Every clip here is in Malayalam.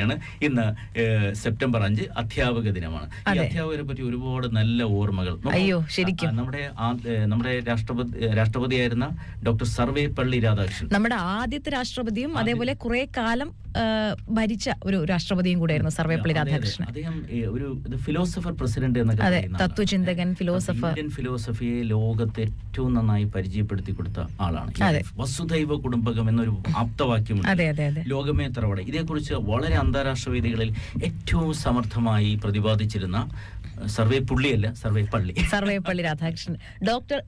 ാണ് ഇന്ന് സെപ്റ്റംബർ 5 അധ്യാപക ദിനമാണ്. ഈ അധ്യാപകരെ പറ്റി ഒരുപാട് നല്ല ഓർമ്മകൾ. നമ്മുടെ രാഷ്ട്രപതിയായിരുന്ന ഡോക്ടർ സർവേപ്പള്ളി രാധാകൃഷ്ണൻ, നമ്മുടെ ആദ്യത്തെ രാഷ്ട്രപതിയും അതേപോലെ കുറെ കാലം ഭരിച്ച ഒരു രാഷ്ട്രപതിയും കൂടെയായിരുന്നു സർവേപ്പള്ളി രാധാകൃഷ്ണൻ. അദ്ദേഹം ഒരു ഫിലോസഫർ പ്രസിഡന്റ് എന്നൊക്കെ, തത്വചിന്തകൻ, ഫിലോസഫർ. ഇന്ത്യൻ ഫിലോസഫിയെ ലോകത്തെ ഏറ്റവും നന്നായി പരിചയപ്പെടുത്തി കൊടുത്ത ആളാണ്. വസുധൈവ കുടുംബകം എന്നൊരു ആപ്തവാക്യമുണ്ട്, ലോകമേ തറവട. ഇതേക്കുറിച്ച് വളരെ അന്താരാഷ്ട്ര വേദികളിൽ ഏറ്റവും സമർത്ഥമായി പ്രതിപാദിച്ചിരുന്ന സർവേപ്പള്ളി രാധാകൃഷ്ണൻ, ഡോക്ടർ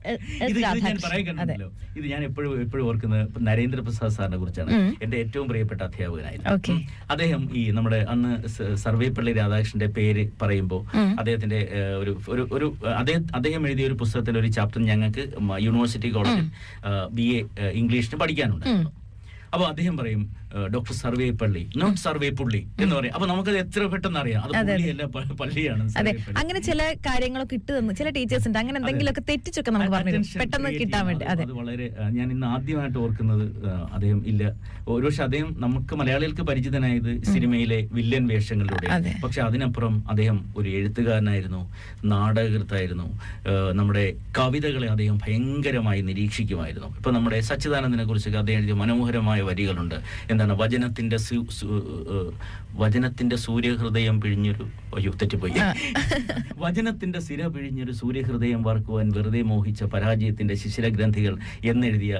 ഇത് ഞാൻ എപ്പോഴും ഓർക്കുന്നത് നരേന്ദ്രപ്രസാദ് സാറിനെ കുറിച്ചാണ്. എന്റെ ഏറ്റവും പ്രിയപ്പെട്ട അധ്യാപകനായിരുന്നു അദ്ദേഹം. ഈ നമ്മുടെ അന്ന് സർവേപ്പള്ളി രാധാകൃഷ്ണന്റെ പേര് പറയുമ്പോൾ അദ്ദേഹത്തിന്റെ അദ്ദേഹം എഴുതിയ ഒരു പുസ്തകത്തിൽ ഒരു ചാപ്റ്റർ ഞങ്ങൾക്ക് യൂണിവേഴ്സിറ്റി കോളേജിൽ BA ഇംഗ്ലീഷിന് പഠിക്കാനുണ്ടായിരുന്നു. അപ്പൊ അദ്ദേഹം പറയും ഡോക്ടർ സർവേപ്പള്ളി, നോട്ട് സർവേപ്പുള്ളി എന്ന് പറയും. അപ്പൊ നമുക്കത് എത്ര പെട്ടെന്ന് അറിയാം, അത് പുള്ളിയല്ല പള്ളിയാണ്. അതെ, അങ്ങനെ ചില കാര്യങ്ങളൊക്കെ ഇട്ട് തന്നു ചില ടീച്ചേഴ്സ് ഉണ്ട്, അങ്ങനെ എന്തെങ്കിലുമൊക്കെ തെറ്റിച്ചൊക്കെ നമുക്ക് പറഞ്ഞു പെട്ടെന്ന് കിട്ടാൻ വേണ്ടി. അത് വളരെ ഞാൻ ഇന്ന് ആദ്യമായിട്ട് ഓർക്കുന്നത് അദ്ദേഹം ഇല്ല. ഒരുപക്ഷെ അദ്ദേഹം നമുക്ക് മലയാളികൾക്ക് പരിചിതനായത് സിനിമയിലെ വില്ലൻ വേഷങ്ങളിലൂടെ. പക്ഷെ അതിനപ്പുറം അദ്ദേഹം ഒരു എഴുത്തുകാരനായിരുന്നു, നാടകകൃത്തായിരുന്നു. നമ്മുടെ കവിതകളെ അദ്ദേഹം ഭയങ്കരമായി നിരീക്ഷിക്കുമായിരുന്നു. ഇപ്പൊ നമ്മുടെ സച്ചിദാനന്ദനെ കുറിച്ചൊക്കെ അദ്ദേഹം എഴുതിയ മനോഹരമായ വരികളുണ്ട്. എന്താണ് വചനത്തിന്റെ സൂര്യഹൃദയം പിഴിഞ്ഞൊരു തെറ്റിപ്പോയി വചനത്തിന്റെ സിര പിഴിഞ്ഞൊരു സൂര്യഹൃദയം വാർക്കുവാൻ വെറുതെ മോഹിച്ച പരാജയത്തിന്റെ ശിശിരഗ്രന്ഥികൾ എന്നെഴുതിയ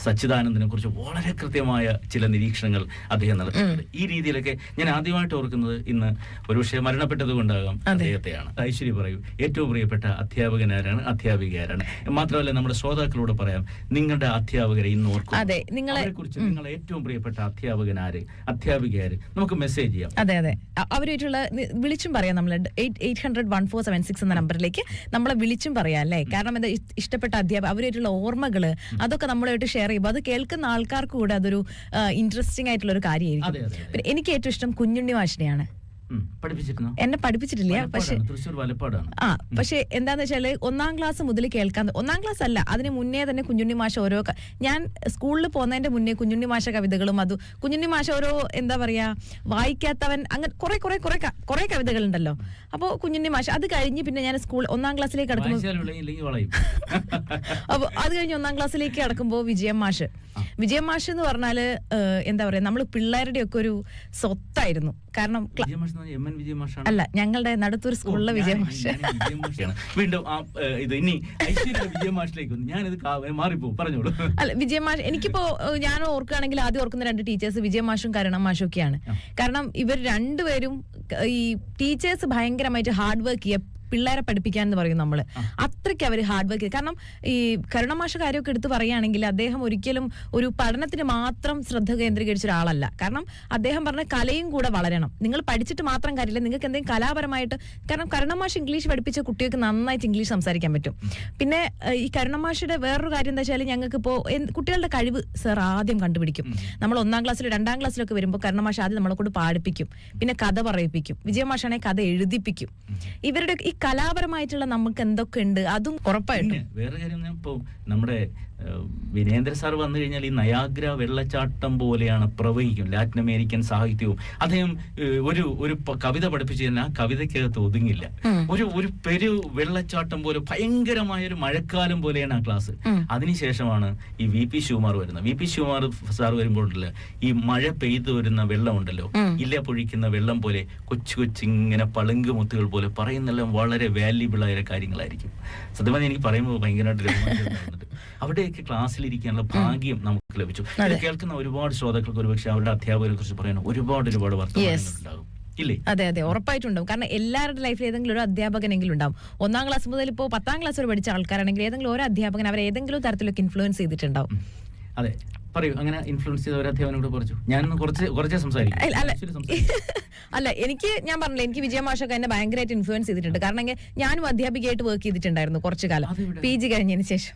സച്ചിദാനന്ദനെ കുറിച്ച് വളരെ കൃത്യമായ ചില നിരീക്ഷണങ്ങൾ അദ്ദേഹം നടത്തുന്നുണ്ട്. ഈ രീതിയിലൊക്കെ ഞാൻ ആദ്യമായിട്ട് ഓർക്കുന്നത് ഇന്ന് ഒരുപക്ഷെ മരണപ്പെട്ടത് കൊണ്ടാകാം അദ്ദേഹത്തെയാണ്. ഐശ്വര്യ പറയൂ, ഏറ്റവും പ്രിയപ്പെട്ട അധ്യാപകനാരാണ്, അധ്യാപികയാരാണ്? മാത്രമല്ല നമ്മുടെ ശ്രോതാക്കളോട് പറയാം, നിങ്ങളുടെ അധ്യാപകരെ ഇന്ന് ഓർക്കും, അവരെ കുറിച്ച് നിങ്ങളെ ഏറ്റവും പ്രിയപ്പെട്ട അധ്യാപകനാര്, അധ്യാപികയാര്, നമുക്ക് മെസ്സേജ് ചെയ്യാം. അതെ, അവരായിട്ടുള്ള വിളിച്ചും പറയാം. നമ്മൾ 800-1476 എന്ന നമ്പറിലേക്ക് നമ്മളെ വിളിച്ചും പറയാം അല്ലേ. കാരണം എന്താ, ഇഷ്ടപ്പെട്ട അധ്യാപക അവരായിട്ടുള്ള ഓർമ്മകള് അതൊക്കെ നമ്മളായിട്ട് ഷെയർ ചെയ്യുമ്പോൾ അത് കേൾക്കുന്ന ആൾക്കാർക്ക് കൂടെ അതൊരു ഇൻട്രസ്റ്റിംഗ് ആയിട്ടുള്ള ഒരു കാര്യമായിരിക്കും. പിന്നെ എനിക്ക് ഏറ്റവും ഇഷ്ടം കുഞ്ഞുണ്ണി മാഷിനെയാണ്. എന്നെ പഠിപ്പിച്ചിട്ടില്ല, പക്ഷെ എന്താന്ന് വെച്ചാല് 1ാം ക്ലാസ് മുതൽ കേൾക്കാൻ, 1ാം ക്ലാസ് അല്ല അതിന് മുന്നേ തന്നെ കുഞ്ഞുണ്ണി മാഷ ഓരോ, ഞാൻ സ്കൂളിൽ പോകുന്നതിന്റെ മുന്നേ കുഞ്ഞുണ്ണി മാഷ കവിതകളും കുഞ്ഞുണ്ണി മാഷ ഓരോ എന്താ പറയാ വായിക്കാത്തവൻ, അങ്ങനെ കുറെ കവിതകളുണ്ടല്ലോ. അപ്പൊ കുഞ്ഞുണ്ണി മാഷ അത് കഴിഞ്ഞ് പിന്നെ ഞാൻ 1ാം ക്ലാസ്സിലേക്ക് കടക്കുമ്പോൾ അപ്പൊ അത് കഴിഞ്ഞ് 1ാം ക്ലാസ്സിലേക്ക് കടക്കുമ്പോൾ വിജയം മാഷ് എന്ന് പറഞ്ഞാല് എന്താ പറയാ, നമ്മള് പിള്ളേരുടെ ഒക്കെ ഒരു സ്വത്തായിരുന്നു. കാരണം അല്ല, ഞങ്ങളുടെ നടുത്തൂർ സ്കൂളിലെ വിജയ മാഷ്. വീണ്ടും അല്ല, വിജയ മാഷ് എനിക്കിപ്പോ ഞാൻ ഓർക്കുകയാണെങ്കിൽ ആദ്യം ഓർക്കുന്ന 2 ടീച്ചേഴ്സ് വിജയ മാഷും കരുണ മാഷും ഒക്കെയാണ്. കാരണം ഇവർ രണ്ടുപേരും ഈ ടീച്ചേഴ്സ് ഭയങ്കരമായിട്ട് ഹാർഡ് വർക്ക് ചെയ്യുക പിള്ളേരെ പഠിപ്പിക്കാൻ എന്ന് പറയും നമ്മള്. അത്രയ്ക്ക് അവർ ഹാർഡ് വർക്ക്. കാരണം ഈ കരുണമാഷ കാര്യമൊക്കെ എടുത്ത് പറയുകയാണെങ്കിൽ അദ്ദേഹം ഒരിക്കലും ഒരു പഠനത്തിന് മാത്രം ശ്രദ്ധ കേന്ദ്രീകരിച്ച ഒരാളല്ല. കാരണം അദ്ദേഹം പറഞ്ഞ കലയും കൂടെ വളരണം. നിങ്ങൾ പഠിച്ചിട്ട് മാത്രം കാര്യമില്ല, നിങ്ങൾക്ക് എന്തെങ്കിലും കലാപരമായിട്ട്. കാരണം കരുണമാഷ് ഇംഗ്ലീഷ് പഠിപ്പിച്ച കുട്ടികൾക്ക് നന്നായിട്ട് ഇംഗ്ലീഷ് സംസാരിക്കാൻ പറ്റും. പിന്നെ ഈ കരുണമാഷിയുടെ വേറൊരു കാര്യം എന്താ വെച്ചാൽ, ഞങ്ങൾക്ക് ഇപ്പോൾ കുട്ടികളുടെ കഴിവ് സർ ആദ്യം കണ്ടുപിടിക്കും. നമ്മൾ 1ാം ക്ലാസ്സിലും 2ാം ക്ലാസ്സിലൊക്കെ വരുമ്പോൾ കരുണമാഷ് ആദ്യം നമ്മളെ കൊണ്ട് പാടിപ്പിക്കും, പിന്നെ കഥ പറയിപ്പിക്കും. വിജയമാഷാണെങ്കിൽ കഥ എഴുതിപ്പിക്കും. ഇവരുടെ ഈ കലാപരമായിട്ടുള്ള നമുക്ക് എന്തൊക്കെ ഉണ്ട് അതും ഉറപ്പായിട്ടും. വേറെ കാര്യം, ഇപ്പോ നമ്മുടെ വിനേന്ദ്ര സാർ വന്നു കഴിഞ്ഞാൽ ഈ നയാഗ്ര വെള്ളച്ചാട്ടം പോലെയാണ് പ്രവഹിക്കും ലാറ്റിൻ അമേരിക്കൻ സാഹിത്യവും. അദ്ദേഹം ഒരു കവിത പഠിപ്പിച്ചു കഴിഞ്ഞാൽ ആ കവിതയ്ക്കകത്ത് ഒതുങ്ങില്ല. ഒരു പെരു വെള്ളച്ചാട്ടം പോലെ ഭയങ്കരമായ ഒരു മഴക്കാലം പോലെയാണ് ആ ക്ലാസ്. അതിനുശേഷമാണ് ഈ VP ശിവകുമാർ വരുന്നത്. VP ശിവകുമാർ സാർ വരുമ്പോഴല്ല ഈ മഴ പെയ്തു വരുന്ന വെള്ളം ഉണ്ടല്ലോ, ഇല്ല പൊഴിക്കുന്ന വെള്ളം പോലെ കൊച്ചിങ്ങനെ പളുങ്ക് മുത്തുകൾ പോലെ പറയുന്നെല്ലാം വളരെ വാല്യുബിൾ ആയ കാര്യങ്ങളായിരിക്കും. സത്യമായി എനിക്ക് പറയുമ്പോൾ ഭയങ്കരമായിട്ട് അവിടെയൊക്കെ ക്ലാസ്സിലിരിക്കാനുള്ള ഭാഗ്യം നമുക്ക് ലഭിച്ചു. ഇത് കേൾക്കുന്ന ഒരുപാട് ശ്രോതാക്കൾക്ക് ഒരുപക്ഷെ അവരുടെ അധ്യാപകരെ കുറിച്ച് പറയാൻ ഒരുപാട് വർത്തമാനങ്ങളുണ്ടാകും. അതെ, ഉറപ്പായിട്ടുണ്ടാവും. കാരണം എല്ലാവരുടെ ലൈഫിൽ ഏതെങ്കിലും ഒരു അധ്യാപകനെങ്കിലും ഉണ്ടാവും. 1ാം ക്ലാസ് മുതൽ ഇപ്പോൾ 10ാം ക്ലാസ് വരെ പഠിച്ച ആൾക്കാരാണെങ്കിൽ ഏതെങ്കിലും ഒരു അധ്യാപകൻ അവരെ ഏതെങ്കിലും തരത്തിലൊക്കെ ഇൻഫ്ലുവൻസ് ചെയ്തിട്ടുണ്ടാവും. അതെ, പറയൂ, അങ്ങനെ ഇൻഫ്ലുവൻസ് ചെയ്ത ഒരു അധ്യാപനോട് കുറച്ചു ഞാൻ കുറച്ചേ സംസാരിക്കും. അല്ല, ഞാൻ പറഞ്ഞില്ല, എനിക്ക് വിജയ മാഷൊക്കെ എന്നെ ഭയങ്കരമായിട്ട് ഇൻഫ്ലുവൻസ് ചെയ്തിട്ടുണ്ട്. കാരണം ഞാനും അധ്യാപികയായിട്ട് വർക്ക് ചെയ്തിട്ടുണ്ടായിരുന്നു കുറച്ചു കാലം, PG കഴിഞ്ഞതിന് ശേഷം.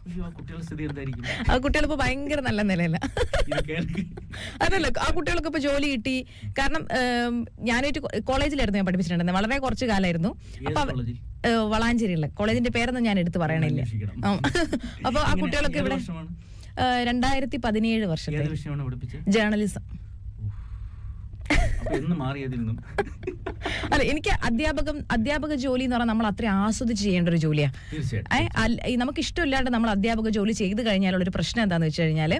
ആ കുട്ടികൾ ഇപ്പൊ ഭയങ്കര നല്ല നിലയില്ല. അതല്ല, ആ കുട്ടികൾക്ക് ഇപ്പൊ ജോലി കിട്ടി. കാരണം ഞാനായിട്ട് കോളേജിലായിരുന്നു ഞാൻ പഠിപ്പിച്ചിട്ടുണ്ടായിരുന്നത്, വളരെ കുറച്ചു കാലമായിരുന്നു. അപ്പൊ വളാഞ്ചേരിയുള്ള കോളേജിന്റെ പേരൊന്നും ഞാൻ എടുത്ത് പറയണില്ല. അപ്പൊ ആ കുട്ടികളൊക്കെ ഇവിടെ 2017 വർഷത്തെ ജേർണലിസം. അപ്പൊ എന്ന് മാറിയതിൽ നിന്നും അല്ല, എനിക്ക് അധ്യാപക ജോലി എന്ന് പറഞ്ഞാൽ നമ്മൾ അത്രയും ആസ്വദിച്ച് ചെയ്യേണ്ട ഒരു ജോലിയാണ്. തീർച്ചയായിട്ടും നമുക്ക് ഇഷ്ടമില്ലാണ്ട് നമ്മൾ അധ്യാപക ജോലി ചെയ്ത് കഴിഞ്ഞാലുള്ള ഒരു പ്രശ്നം എന്താണെന്ന് വെച്ച് കഴിഞ്ഞാൽ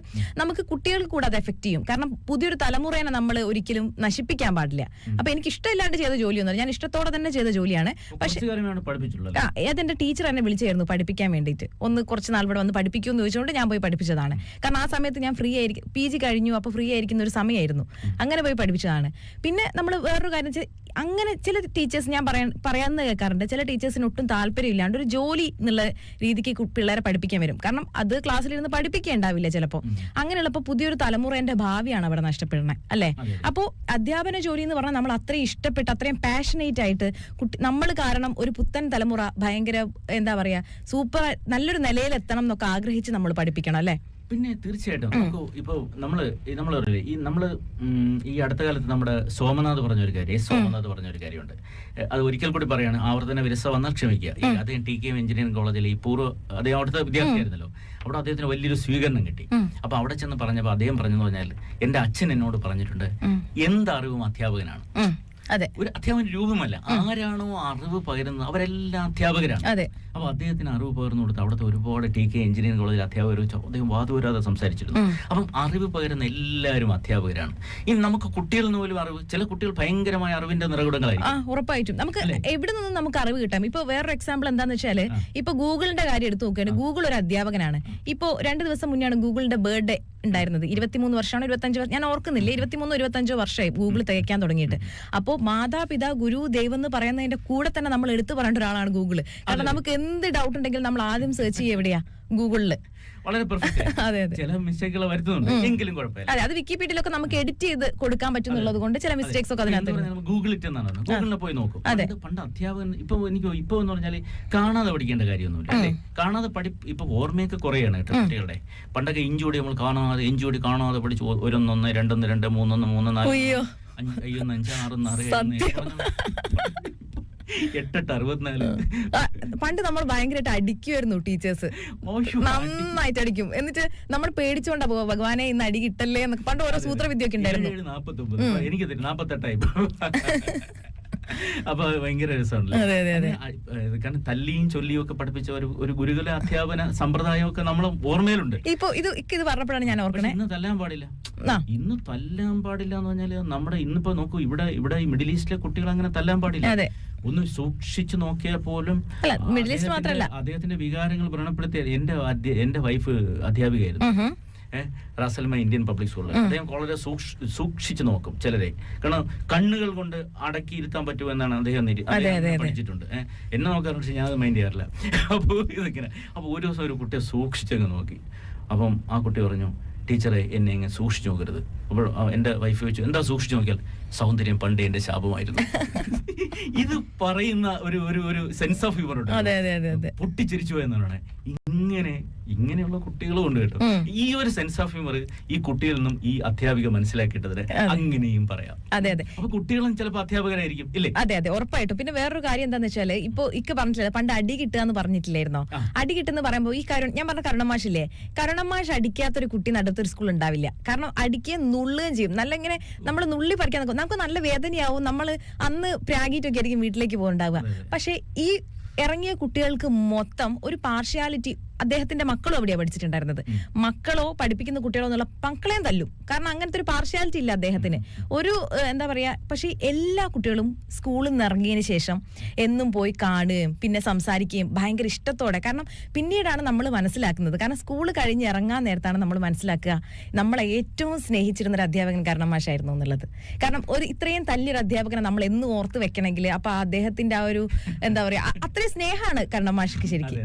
നമുക്ക് കുട്ടികൾക്ക് കൂടെ അത് എഫക്ട് ചെയ്യും. കാരണം പുതിയൊരു തലമുറേനെ നമ്മൾ ഒരിക്കലും നശിപ്പിക്കാൻ പാടില്ല. അപ്പൊ എനിക്ക് ഇഷ്ടമില്ലാണ്ട് ചെയ്ത ജോലിയൊന്നും ഞാൻ ഇഷ്ടത്തോടെ തന്നെ ചെയ്ത ജോലിയാണ്. പക്ഷെ അതെന്റെ ടീച്ചർ എന്നെ വിളിച്ചായിരുന്നു പഠിപ്പിക്കാൻ വേണ്ടിയിട്ട്. ഒന്ന് കുറച്ച് നാൾ ഇവിടെ വന്ന് പഠിപ്പിക്കും എന്ന് ചോദിച്ചുകൊണ്ട് ഞാൻ പോയി പഠിപ്പിച്ചതാണ്. കാരണം ആ സമയത്ത് ഞാൻ ഫ്രീ ആയിരിക്കും, PG കഴിഞ്ഞു, അപ്പൊ ഫ്രീ ആയിരിക്കുന്ന ഒരു സമയമായിരുന്നു. അങ്ങനെ പോയി പഠിപ്പിച്ചതാണ്. പിന്നെ നമ്മൾ വേറൊരു കാര്യം വെച്ചാൽ അങ്ങനെ ചില ടീച്ചേഴ്സ് ഞാൻ പറയാന്ന് കേൾക്കാറുണ്ട്, ചില ടീച്ചേഴ്സിന് ഒട്ടും താല്പര്യം ഇല്ലാണ്ട് ഒരു ജോലി എന്നുള്ള രീതിക്ക് പിള്ളേരെ പഠിപ്പിക്കാൻ വരും. കാരണം അത് ക്ലാസ്സിലിരുന്ന് പഠിപ്പിക്കേണ്ടാവില്ല ചിലപ്പോൾ. അങ്ങനെയുള്ളപ്പോൾ പുതിയൊരു തലമുറേന്റെ ഭാവിയാണ് അവിടെ നഷ്ടപ്പെടുന്നത്, അല്ലേ? അപ്പോൾ അധ്യാപന ജോലി എന്ന് പറഞ്ഞാൽ നമ്മൾ അത്രയും ഇഷ്ടപ്പെട്ട് അത്രയും പാഷനേറ്റ് ആയിട്ട് നമ്മൾ കാരണം ഒരു പുത്തൻ തലമുറ ഭയങ്കര എന്താ പറയാ സൂപ്പർ നല്ലൊരു നിലയിലെത്തണം എന്നൊക്കെ ആഗ്രഹിച്ച് നമ്മൾ പഠിപ്പിക്കണം, അല്ലേ? പിന്നെ തീർച്ചയായിട്ടും നമുക്ക് ഇപ്പൊ നമ്മള് ഈ അടുത്ത കാലത്ത് നമ്മുടെ സോമനാഥ് പറഞ്ഞൊരു കാര്യമുണ്ട്. അത് ഒരിക്കൽ കൂടി പറയാണ്, ആവർത്തന വിരസ വന്നാൽ ക്ഷമിക്കുക. അദ്ദേഹം TKM എഞ്ചിനീയറിംഗ് കോളേജിൽ ഈ അദ്ദേഹം അവിടുത്തെ വിദ്യാർത്ഥിയായിരുന്നല്ലോ. അവിടെ അദ്ദേഹത്തിന് വലിയൊരു സ്വീകരണം കിട്ടി. അപ്പൊ അവിടെ ചെന്ന് പറഞ്ഞപ്പോ അദ്ദേഹം പറഞ്ഞെന്ന് പറഞ്ഞാൽ, എന്റെ അച്ഛൻ എന്നോട് പറഞ്ഞിട്ടുണ്ട്, എന്തറിവും അധ്യാപകനാണ്. അതെ, ഒരു അധ്യാപകൻ രൂപമല്ല, ആരാണോ അറിവ് പകരുന്നത് അവരെല്ലാം അധ്യാപകരാണ്. അപ്പൊ അദ്ദേഹത്തിന് അറിവ് പകർന്നു കൊടുത്ത് അവിടുത്തെ ഒരുപാട് TK എഞ്ചിനീയറിംഗ് കോളേജിൽ അധ്യാപകർ അദ്ദേഹം വാദൂരാതെ സംസാരിച്ചിരുന്നു. അപ്പം അറിവ് പകരുന്ന എല്ലാവരും അധ്യാപകരാണ്. ഇനി നമുക്ക് കുട്ടികളിൽ നിന്ന് പോലും അറിവ്, ചില കുട്ടികൾ ഭയങ്കരമായ അറിവിന്റെ നിറകുടങ്ങളായിരിക്കും. ഉറപ്പായിട്ടും നമുക്ക് എവിടെ നിന്നും നമുക്ക് അറിവ് കിട്ടാം. ഇപ്പൊ വേറൊരു എക്സാമ്പിൾ എന്താന്ന് വെച്ചാല്, ഇപ്പൊ ഗൂഗിളിന്റെ കാര്യം എടുത്തു നോക്കുകയാണ്. ഗൂഗിൾ ഒരു അധ്യാപകനാണ്. ഇപ്പൊ 2 ദിവസം മുന്നെയാണ് ഗൂഗിളിന്റെ ബർത്ത്ഡേ ഉണ്ടായിരുന്നത്. 23 വർഷമാണോ 25 വർഷം ഞാൻ ഓർക്കുന്നില്ല, 23-25 വർഷമായി ഗൂഗിൾ തികയ്ക്കാൻ തുടങ്ങിയിട്ട്. അപ്പോൾ മാതാപിതാ ഗുരു ദൈവം എന്ന് പറയുന്നതിന്റെ കൂടെ തന്നെ നമ്മൾ എടുത്തു പറയേണ്ട ഒരാളാണ് ഗൂഗിള്. കാരണം നമുക്ക് എന്ത് ഡൗട്ട് ഉണ്ടെങ്കിലും നമ്മൾ ആദ്യം സെർച്ച് ചെയ്യുക എവിടെയാ? ഗൂഗിളില്. വളരെ ചില മിസ്റ്റേക്കുകൾ വരുത്തുന്നുണ്ട്, എങ്കിലും കുഴപ്പമില്ല. അതെ, അത് വിക്കിപീഡിയയിലൊക്കെ നമുക്ക് എഡിറ്റ് ചെയ്ത് കൊടുക്കാൻ പറ്റുന്നുള്ളത് കൊണ്ട് ചില മിസ്റ്റേക്സ് ഒക്കെ അതിനകത്ത് ഗൂഗിൾ ഇറ്റ് എന്നാണ്. ഗൂഗിളിൽ പോയി നോക്കും. പണ്ട് അധ്യാപകൻ ഇപ്പൊ എന്ന് പറഞ്ഞാല് കാണാതെ പഠിക്കേണ്ട കാര്യമൊന്നുമില്ല, അല്ലേ? കാണാതെ ഇപ്പൊ ഓർമ്മയൊക്കെ കുറയാണ് കേട്ടോ കുട്ടികളുടെ. പണ്ടൊക്കെ ഇഞ്ചോടി നമ്മൾ കാണാതെ പഠിച്ചു 1 1 2 1 2 3 1 3 4 5 5 6 6 8 64. പണ്ട് നമ്മൾ ഭയങ്കരമായിട്ട് അടിക്കുമായിരുന്നു ടീച്ചേഴ്സ്, നന്നായിട്ട് അടിക്കും. എന്നിട്ട് നമ്മൾ പേടിച്ചോണ്ടാ പോവാ, ഭഗവാനെ ഇന്ന് അടി കിട്ടല്ലേ എന്നൊക്കെ. പണ്ട് ഓരോ സൂത്രവിദ്യ ഒക്കെ ഉണ്ടായിരുന്നു. 49 എനിക്ക് 48 അപ്പൊ ഭയങ്കര രസമുണ്ടല്ലോ. കാരണം തല്ലിയും ചൊല്ലിയും ഒക്കെ പഠിപ്പിച്ച ഒരു ഗുരുകുല അധ്യാപന സമ്പ്രദായം ഒക്കെ നമ്മളെ ഓർമ്മയിലുണ്ട്. ഇപ്പൊ ഇത് പറഞ്ഞപ്പോഴാണ് ഞാൻ ഓർക്കണേ, ഇന്ന് തല്ലാൻ പാടില്ല എന്ന് പറഞ്ഞാല് നമ്മുടെ ഇന്നിപ്പോ നോക്കൂ, ഇവിടെ ഈ മിഡിൽ ഈസ്റ്റിലെ കുട്ടികൾ അങ്ങനെ തല്ലാൻ പാടില്ല. ഒന്ന് സൂക്ഷിച്ചു നോക്കിയാൽ പോലും മിഡിൽ ഈസ്റ്റ് മാത്രമല്ല, അദ്ദേഹത്തിന്റെ വികാരങ്ങൾ വ്രണപ്പെടുത്തിയ എന്റെ വൈഫ് അധ്യാപികയായിരുന്നു, റാസൽമ ഇന്ത്യൻ പബ്ലിക് സ്കൂളിൽ. അദ്ദേഹം വളരെ സൂക്ഷിച്ചു നോക്കും ചിലരെ. കാരണം കണ്ണുകൾ കൊണ്ട് അടക്കിയിരുത്താൻ പറ്റുമെന്നാണ് അദ്ദേഹം പഠിച്ചിട്ടുണ്ട്. എന്നെ നോക്കാറുണ്ട്, പക്ഷെ ഞാൻ അത് മൈൻഡ് ചെയ്യാറില്ല. അപ്പോൾ ഇതൊക്കെ അപ്പൊ ഒരു ദിവസം ഒരു കുട്ടിയെ സൂക്ഷിച്ചങ്ങ് നോക്കി. അപ്പം ആ കുട്ടി പറഞ്ഞു, ടീച്ചറെ എന്നെ ഇങ്ങനെ സൂക്ഷിച്ചു നോക്കരുത്. അപ്പോൾ എന്റെ വൈഫ് ചോദിച്ചു, എന്താ സൂക്ഷിച്ചു നോക്കിയാൽ? സൗന്ദര്യം പണ്ടേ എന്റെ ശാപമായിരുന്നു. ഇത് പറയുന്ന ഒരു സെൻസ് ഓഫ് ഹ്യൂമർ ഉണ്ട്. പൊട്ടിച്ചിരിച്ചു എന്നാണ്. ഇങ്ങനെയുള്ള കുട്ടികളും ഉണ്ട് കേട്ടോ. ഈ ഒരു സെൻസ് ഓഫ് ഹ്യൂമർ ഈ കുട്ടികളിൽ നിന്നും ഈ അധ്യാപിക മനസ്സിലാക്കിയിട്ടതിന് അങ്ങനെയും പറയാം. അപ്പൊ കുട്ടികളും ചിലപ്പോൾ അധ്യാപകരായിരിക്കും, ഇല്ലേ? അതെ, ഉറപ്പായിട്ടും. പിന്നെ വേറൊരു കാര്യം എന്താന്ന് വെച്ചാല്, ഇപ്പൊ പറഞ്ഞിട്ടില്ല, പണ്ട് അടി കിട്ടുക എന്ന് പറഞ്ഞിട്ടില്ലായിരുന്നോ? അടി കിട്ടുന്ന പറയുമ്പോ ഈ കാര്യം ഞാൻ പറഞ്ഞ കരുണമാഷില്ലേ, കരുണമാഷ് അടിക്കാത്തൊരു കുട്ടി നടത്തൊരു സ്കൂൾ ഉണ്ടാവില്ല. കാരണം അടിക്കുകയും നുള്ളുകയും ചെയ്യും. നല്ല ഇങ്ങനെ നമ്മൾ നുള്ളി പഠിക്കാൻ നോക്കും, നമുക്ക് നല്ല വേദനയാവും. നമ്മൾ അന്ന് പ്രാഗിറ്റൊക്കെ ആയിരിക്കും വീട്ടിലേക്ക് പോകുന്നുണ്ടാവുക. പക്ഷെ ഈ ഇറങ്ങിയ കുട്ടികൾക്ക് മൊത്തം ഒരു പാർഷ്യാലിറ്റി, അദ്ദേഹത്തിന്റെ മക്കളും അവിടെയാണ് പഠിച്ചിട്ടുണ്ടായിരുന്നത്. മക്കളോ പഠിപ്പിക്കുന്ന കുട്ടികളോ എന്നുള്ള മക്കളെയും തല്ലും. കാരണം അങ്ങനത്തെ ഒരു പാർഷ്യാലിറ്റി ഇല്ല അദ്ദേഹത്തിന്. ഒരു എന്താ പറയാ, പക്ഷെ എല്ലാ കുട്ടികളും സ്കൂളിൽ നിന്ന് ഇറങ്ങിയതിന് ശേഷം എന്നും പോയി കാണുകയും പിന്നെ സംസാരിക്കുകയും ഭയങ്കര ഇഷ്ടത്തോടെ. കാരണം പിന്നീടാണ് നമ്മൾ മനസ്സിലാക്കുന്നത്, കാരണം സ്കൂൾ കഴിഞ്ഞ് ഇറങ്ങാൻ നേരത്താണ് നമ്മൾ മനസ്സിലാക്കുക നമ്മളെ ഏറ്റവും സ്നേഹിച്ചിരുന്ന ഒരു അധ്യാപകൻ കരുണമാഷായിരുന്നു എന്നുള്ളത്. കാരണം ഇത്രയും തല്ലിയൊരു അധ്യാപകനെ നമ്മൾ എന്നും ഓർത്ത് വെക്കണമെങ്കിൽ അപ്പൊ അദ്ദേഹത്തിന്റെ ആ ഒരു എന്താ പറയാ, അത്രയും സ്നേഹമാണ് കരുണമാഷിക്ക് ശരിക്കും.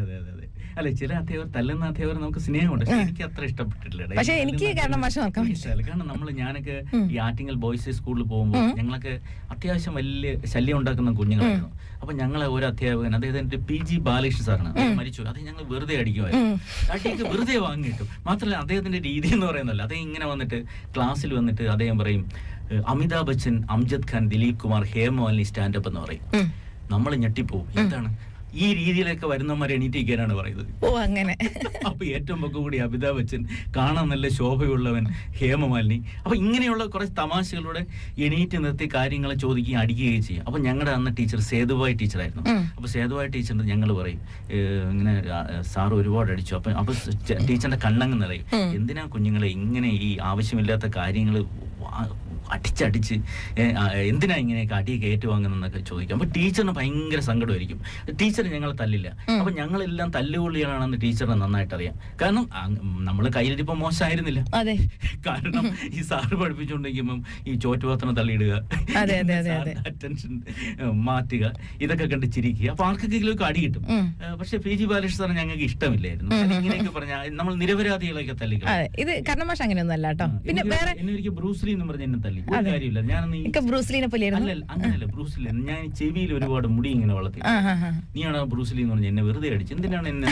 അല്ലെ, ചില അധ്യാപകർ തല്ലുന്ന അധ്യാപകർ നമുക്ക് സ്നേഹമുണ്ട്, പക്ഷെ എനിക്ക് അത്ര ഇഷ്ടപ്പെട്ടിട്ടില്ല. പക്ഷെ എനിക്ക് കാരണം ഞാനൊക്കെ ഈ ആറ്റിങ്ങൽ ബോയ്സ് സ്കൂളിൽ പോകുമ്പോൾ ഞങ്ങളൊക്കെ അത്യാവശ്യം വലിയ ശല്യം ഉണ്ടാക്കുന്ന കുഞ്ഞുങ്ങളായിരുന്നു. അപ്പൊ ഞങ്ങളെ ഒരു അധ്യാപകൻ, അദ്ദേഹത്തിന്റെ PG ബാലകൃഷ്ണൻ സാറാണ്, മരിച്ചു. അത് ഞങ്ങൾ വെറുതെ അടിക്കുമായിരുന്നു. അടിയൊക്കെ വെറുതെ വാങ്ങിയിട്ടു. മാത്രമല്ല അദ്ദേഹത്തിന്റെ രീതി എന്ന് പറയുന്നല്ല, അദ്ദേഹം ഇങ്ങനെ വന്നിട്ട് ക്ലാസ്സിൽ വന്നിട്ട് അദ്ദേഹം പറയും, അമിതാഭ് ബച്ചൻ, അംജദ് ഖാൻ, ദിലീപ് കുമാർ, ഹേമമാലിനി സ്റ്റാൻഡപ്പ് എന്ന് പറയും. നമ്മൾ ഞെട്ടിപ്പോവും. എന്താണ് ഈ രീതിയിലൊക്കെ വരുന്നവന്മാർ എണീറ്റിരിക്കാനാണ് പറയുന്നത്. ഓ അങ്ങനെ. അപ്പൊ ഏറ്റവും പൊക്കം കൂടി അമിതാഭ് ബച്ചൻ, കാണാൻ നല്ല ശോഭയുള്ളവൻ ഹേമമാലിനി. അപ്പൊ ഇങ്ങനെയുള്ള കുറച്ച് തമാശകളുടെ എണീറ്റ് നിർത്തി കാര്യങ്ങൾ ചോദിക്കുകയും അടിക്കുകയും ചെയ്യും. അപ്പൊ ഞങ്ങളുടെ അന്ന് ടീച്ചർ സേതുവായി ടീച്ചറായിരുന്നു. അപ്പൊ സേതുവായി ടീച്ചറിന് ഞങ്ങൾ പറയും ഇങ്ങനെ സാറ് ഒരുപാട് അടിച്ചു. അപ്പൊ ടീച്ചറിന്റെ കണ്ണങ്ങ് നിറയും. എന്തിനാ കുഞ്ഞുങ്ങളെ ഇങ്ങനെ ഈ ആവശ്യമില്ലാത്ത കാര്യങ്ങൾ അടിച്ചടിച്ച് എന്തിനാ ഇങ്ങനെയൊക്കെ അടിയൊക്കെ ഏറ്റുവാങ്ങുന്നൊക്കെ ചോദിക്കും. അപ്പൊ ടീച്ചറിന് ഭയങ്കര സങ്കടമായിരിക്കും. ടീച്ചർ ഞങ്ങളെ തല്ലില്ല. അപ്പൊ ഞങ്ങളെല്ലാം തല്ലുകൊള്ളികളാണെന്ന് ടീച്ചറിന് നന്നായിട്ട് അറിയാം. കാരണം നമ്മള് കയ്യിലിരിപ്പോ മോശമായിരുന്നില്ല. കാരണം ഈ സാറ് പഠിപ്പിച്ചുകൊണ്ടിരിക്കുമ്പം ഈ ചോറ്റുപാത്രം തള്ളിയിടുക, അറ്റൻഷൻ മാറ്റുക, ഇതൊക്കെ കണ്ട് ചിരിക്കുക. അപ്പൊ ആർക്കെങ്കിലും അടി കിട്ടും. പക്ഷെ പി ജി ബാലകൃഷ്ണൻ സാറിന് ഞങ്ങൾക്ക് ഇഷ്ടമില്ലായിരുന്നു. ഇങ്ങനെയൊക്കെ പറഞ്ഞാൽ നമ്മൾ നിരപരാധികളൊക്കെ തല്ലിക്കും. ഇത് കർണമാഷ് അങ്ങനെയൊന്നും അല്ല കേട്ടോ. പിന്നെ വേറെ എനിക്ക് ബ്രൂസ്ലി എന്ന് പറഞ്ഞ എന്നെ തല്ലി. ഒരു കാര്യമില്ല. അങ്ങനെയല്ല ബ്രൂസ്ലി. ഞാൻ ചെവിയിൽ ഒരുപാട് മുടി ഇങ്ങനെ വളർത്തി. നീയാണ് ബ്രൂസ്ലി എന്ന് പറഞ്ഞ എന്നെ വെറുതെ അടിച്ചു. എന്തിനാണ് എന്നെ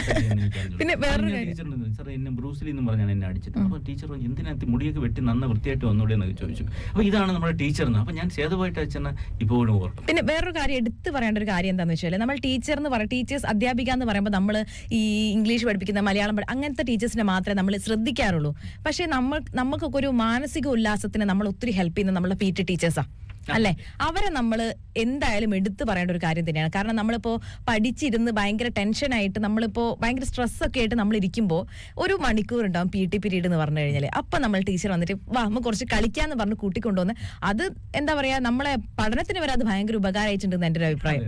സാർ എന്നെ ബ്രൂസ്ലി എന്ന് പറഞ്ഞാണ് എന്നെ അടിച്ചത്. അപ്പൊ ടീച്ചർ എന്തിനകത്ത് മുടിയൊക്കെ വെട്ടി നന്ന വൃത്തിയായിട്ട് വന്നൂടെ എന്നൊക്കെ ചോദിച്ചു. അപ്പൊ ഇതാണ് നമ്മുടെ ടീച്ചർ. അപ്പൊ ഞാൻ സേതുവായിട്ട് അച്ഛനെ ഇപ്പോഴും ഓർക്കും. പിന്നെ വേറൊരു കാര്യം എടുത്തു പറയേണ്ട ഒരു കാര്യം എന്താണെന്ന് വെച്ചാൽ, നമ്മൾ ടീച്ചേഴ്സ് അധ്യാപിക എന്ന് പറയുമ്പോൾ നമ്മൾ ഈ ഇംഗ്ലീഷ് പഠിപ്പിക്കുന്ന, മലയാളം അങ്ങനത്തെ ടീച്ചേഴ്സിനെ മാത്രമേ നമ്മൾ ശ്രദ്ധിക്കാറുള്ളൂ. പക്ഷെ നമുക്കൊക്കെ ഒരു മാനസിക ഉല്ലാസത്തിന് നമ്മൾ ഒത്തിരി ഹെൽപ്പ് ചെയ്യുന്ന നമ്മളെ PT ടീച്ചേഴ്സാ അല്ലെ. അവരെ നമ്മൾ എന്തായാലും എടുത്തു പറയേണ്ട ഒരു കാര്യം തന്നെയാണ്. കാരണം നമ്മളിപ്പോ പഠിച്ചിരുന്ന് ഭയങ്കര ടെൻഷനായിട്ട്, നമ്മളിപ്പോ ഭയങ്കര സ്ട്രെസ്സൊക്കെ ആയിട്ട് നമ്മൾ ഇരിക്കുമ്പോൾ ഒരു മണിക്കൂർ ഉണ്ടാവും PT പീരീഡ് എന്ന് പറഞ്ഞു കഴിഞ്ഞാൽ. അപ്പൊ നമ്മൾ ടീച്ചർ വന്നിട്ട് നമുക്ക് കുറച്ച് കളിക്കാന്ന് പറഞ്ഞ് കൂട്ടിക്കൊണ്ടുവന്ന്, അത് എന്താ പറയാ, നമ്മളെ പഠനത്തിന് വരെ അത് ഭയങ്കര ഉപകാരമായിട്ടുണ്ടെന്ന് എന്റെ ഒരു അഭിപ്രായം.